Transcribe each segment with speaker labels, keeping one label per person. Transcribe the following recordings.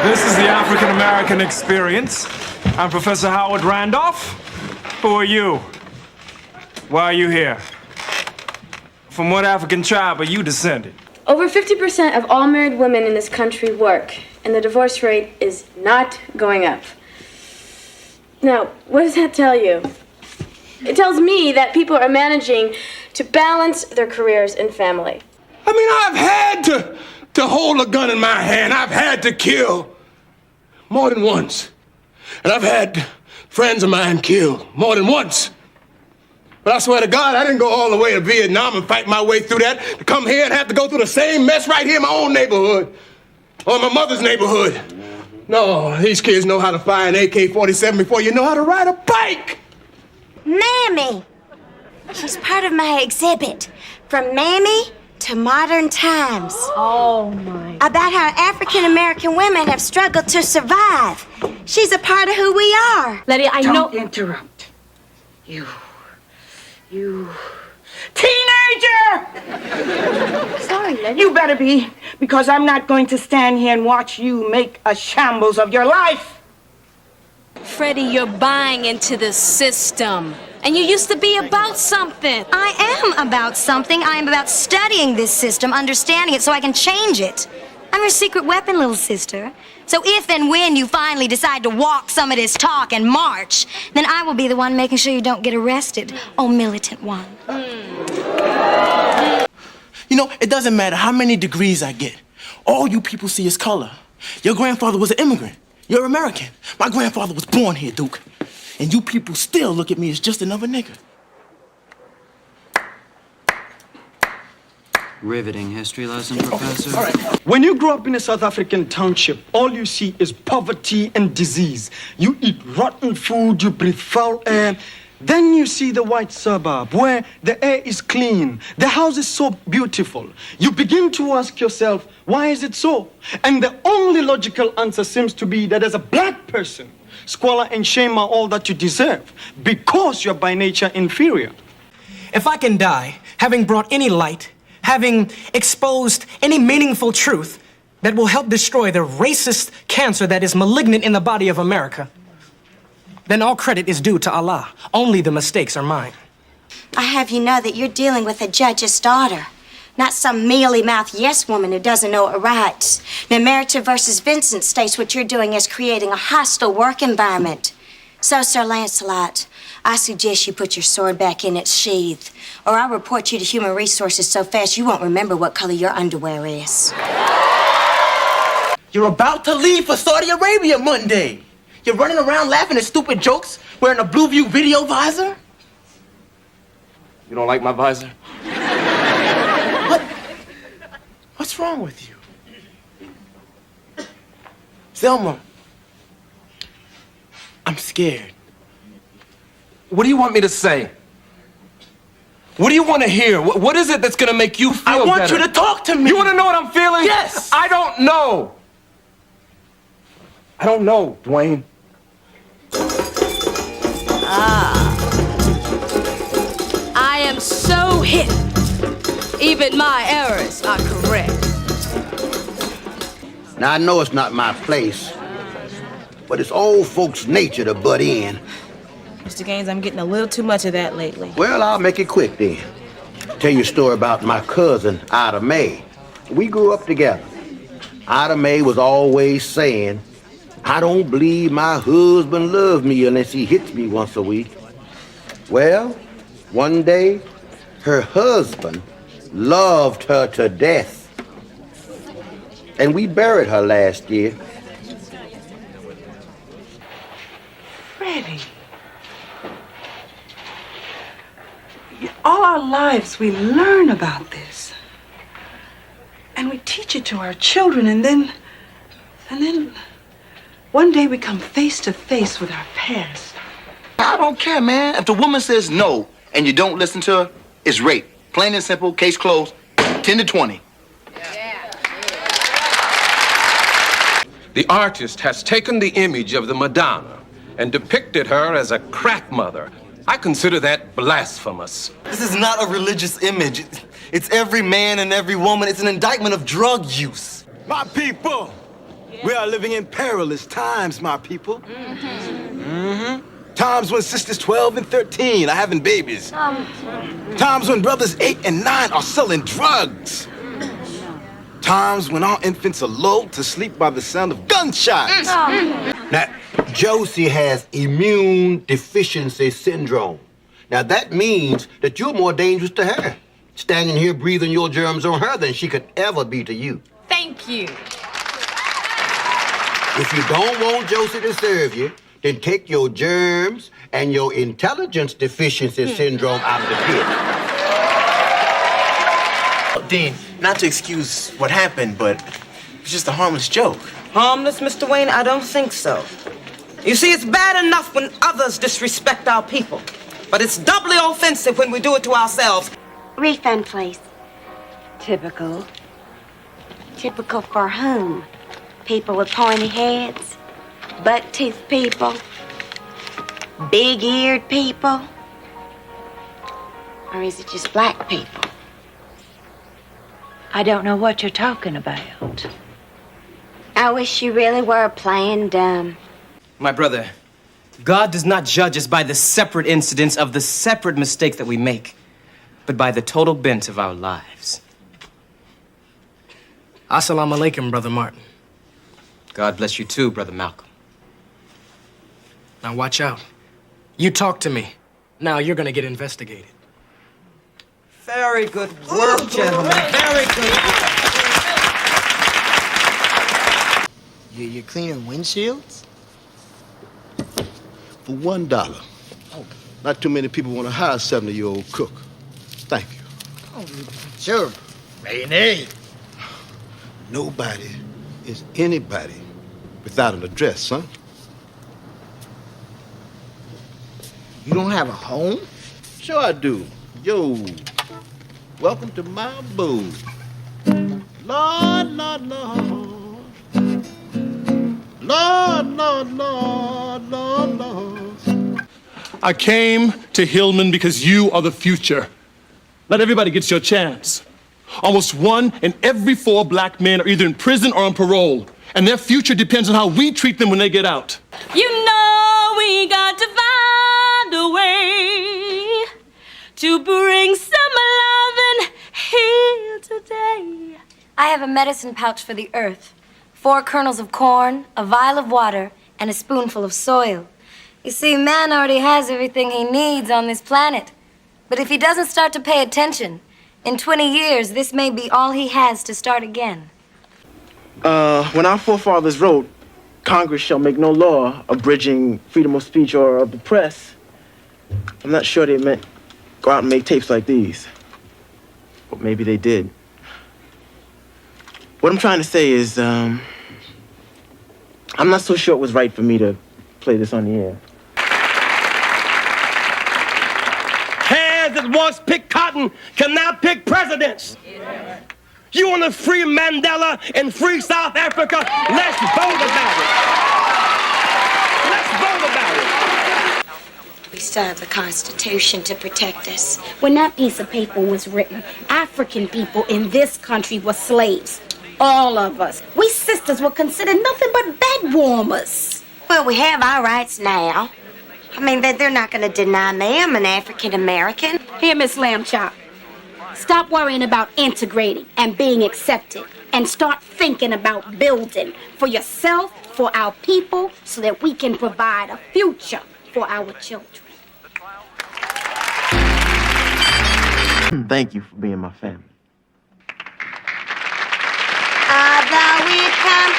Speaker 1: This is the African American experience. I'm Professor Howard Randolph. Who are you? Why are you here? From what African tribe are you descended?
Speaker 2: Over 50% of all married women in this country work, and the divorce rate is not going up. Now, what does that tell you? It tells me that people are managing to balance their careers and family.
Speaker 3: I mean, I've had to hold a gun in my hand. I've had to kill more than once. And I've had friends of mine killed more than once. But I swear to God, I didn't go all the way to Vietnam and fight my way through that to come here and have to go through the same mess right here in my own neighborhood or my mother's neighborhood. No, these kids know how to fire an AK-47 before you know how to ride a bike.
Speaker 4: Mammy! She's part of my exhibit, From Mammy to Modern Times.
Speaker 2: Oh, my.
Speaker 4: About how African-American women have struggled to survive. She's a part of who we are.
Speaker 2: Letty, I know...
Speaker 5: Don't interrupt. You teenager!
Speaker 2: Sorry, Letty.
Speaker 5: You better be, because I'm not going to stand here and watch you make a shambles of your life.
Speaker 6: Freddie, you're buying into the system. And you used to be about something.
Speaker 4: I am about something. I am about studying this system, understanding it so I can change it. I'm your secret weapon, little sister. So if and when you finally decide to walk some of this talk and march, then I will be the one making sure you don't get arrested. Oh, militant one.
Speaker 7: You know, it doesn't matter how many degrees I get. All you people see is color. Your grandfather was an immigrant. You're American. My grandfather was born here, Duke. And you people still look at me as just another nigger.
Speaker 8: Riveting history lesson, Professor.
Speaker 7: Okay. All right.
Speaker 9: When you grow up in a South African township, all you see is poverty and disease. You eat rotten food, you breathe foul air. Then you see the white suburb where the air is clean, the house is so beautiful. You begin to ask yourself, why is it so? And the only logical answer seems to be that as a black person, squalor and shame are all that you deserve because you're by nature inferior.
Speaker 10: If I can die, having brought any light, having exposed any meaningful truth that will help destroy the racist cancer that is malignant in the body of America, then all credit is due to Allah. Only the mistakes are mine.
Speaker 4: I have you know that you're dealing with a judge's daughter, not some mealy-mouthed yes woman who doesn't know her rights. Now, Merita versus Vincent states what you're doing is creating a hostile work environment. So, Sir Lancelot, I suggest you put your sword back in its sheath, or I'll report you to Human Resources so fast you won't remember what color your underwear is.
Speaker 7: You're about to leave for Saudi Arabia Monday. You're running around laughing at stupid jokes, wearing a Blue View video visor?
Speaker 3: You don't like my visor?
Speaker 7: What's wrong with you? Selma, I'm scared.
Speaker 3: What do you want me to say? What do you want to hear? What is it that's going to make you feel better?
Speaker 7: I want you to talk to me.
Speaker 3: You want to know what I'm feeling?
Speaker 7: Yes.
Speaker 3: I don't know. I don't know, Dwayne.
Speaker 6: I am so hip. Even my errors are correct.
Speaker 11: Now, I know it's not my place, but it's old folks' nature to butt in.
Speaker 12: Mr. Gaines, I'm getting a little too much of that lately.
Speaker 11: Well, I'll make it quick then. Tell you a story about my cousin, Ida Mae. We grew up together. Ida Mae was always saying, I don't believe my husband loves me unless he hits me once a week. Well, one day, her husband loved her to death. And we buried her last year.
Speaker 5: Freddie. All our lives we learn about this. And we teach it to our children, and then one day we come face to face with our past.
Speaker 7: I don't care, man. If the woman says no and you don't listen to her, it's rape. Plain and simple, case closed, 10 to 20.
Speaker 3: The artist has taken the image of the Madonna and depicted her as a crack mother. I consider that blasphemous.
Speaker 13: This is not a religious image. It's every man and every woman. It's an indictment of drug use.
Speaker 3: My people,
Speaker 13: We are living in perilous times, my people. Times when sisters 12 and 13 are having babies. Times when brothers 8 and 9 are selling drugs. Times when our infants are lulled to sleep by the sound of gunshots.
Speaker 11: Now, Josie has immune deficiency syndrome. Now, that means that you're more dangerous to her, standing here breathing your germs on her than she could ever be to you.
Speaker 6: Thank you.
Speaker 11: If you don't want Josie to serve you, then take your germs and your intelligence deficiency syndrome out of the pit.
Speaker 7: Dean, not to excuse what happened, but it's just a harmless joke.
Speaker 5: Harmless, Mr. Wayne? I don't think so. You see, it's bad enough when others disrespect our people, but it's doubly offensive when we do it to ourselves.
Speaker 4: Refund, please.
Speaker 14: Typical.
Speaker 4: Typical for whom? People with pointy heads? Buck-toothed people? Big-eared people? Or is it just black people?
Speaker 14: I don't know what you're talking about.
Speaker 4: I wish you really were playing dumb.
Speaker 15: My brother, God does not judge us by the separate incidents of the separate mistakes that we make, but by the total bent of our lives.
Speaker 10: Assalamu alaikum, Brother Martin.
Speaker 15: God bless you too, Brother Malcolm.
Speaker 10: Now watch out. You talk to me. Now you're gonna get investigated.
Speaker 5: Very good work, gentlemen. Very good work.
Speaker 16: You're cleaning windshields?
Speaker 3: For $1. Not too many people want to hire a 70-year-old cook. Thank you.
Speaker 16: Oh, sure. Mayonnaise.
Speaker 3: Nobody is anybody without an address, huh?
Speaker 16: You don't have a home?
Speaker 3: Sure I do. Yo, welcome to my abode. Lord, Lord, Lord. Lord, Lord, Lord, Lord, Lord.
Speaker 17: I came to Hillman because you are the future. Not everybody gets your chance. Almost 1 in every 4 black men are either in prison or on parole, and their future depends on how we treat them when they get out.
Speaker 6: You know we got to find a way to bring some loving here today.
Speaker 18: I have a medicine pouch for the earth. 4 kernels of corn, a vial of water, and a spoonful of soil. You see, man already has everything he needs on this planet. But if he doesn't start to pay attention, in 20 years, this may be all he has to start again.
Speaker 7: When our forefathers wrote, Congress shall make no law abridging freedom of speech or of the press, I'm not sure they meant go out and make tapes like these. But maybe they did. What I'm trying to say is, I'm not so sure it was right for me to play this on the air.
Speaker 9: Hands that once picked cotton can now pick presidents. You want to free Mandela and free South Africa? Let's vote about it. Let's vote about it.
Speaker 4: We still have the Constitution to protect us. When that piece of paper was written, African people in this country were slaves. All of us. We sisters were considered nothing but bed warmers. Well, we have our rights now. I mean, they're not going to deny me. I'm an African American.
Speaker 19: Here, Miss Lambchop. Stop worrying about integrating and being accepted and start thinking about building for yourself, for our people, so that we can provide a future for our children.
Speaker 7: Thank you for being my family.
Speaker 4: Although we've come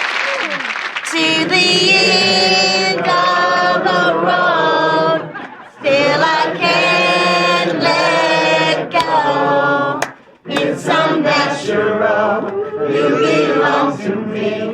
Speaker 4: to the end of the road, still I can't let go. It's unnatural, you belong to me.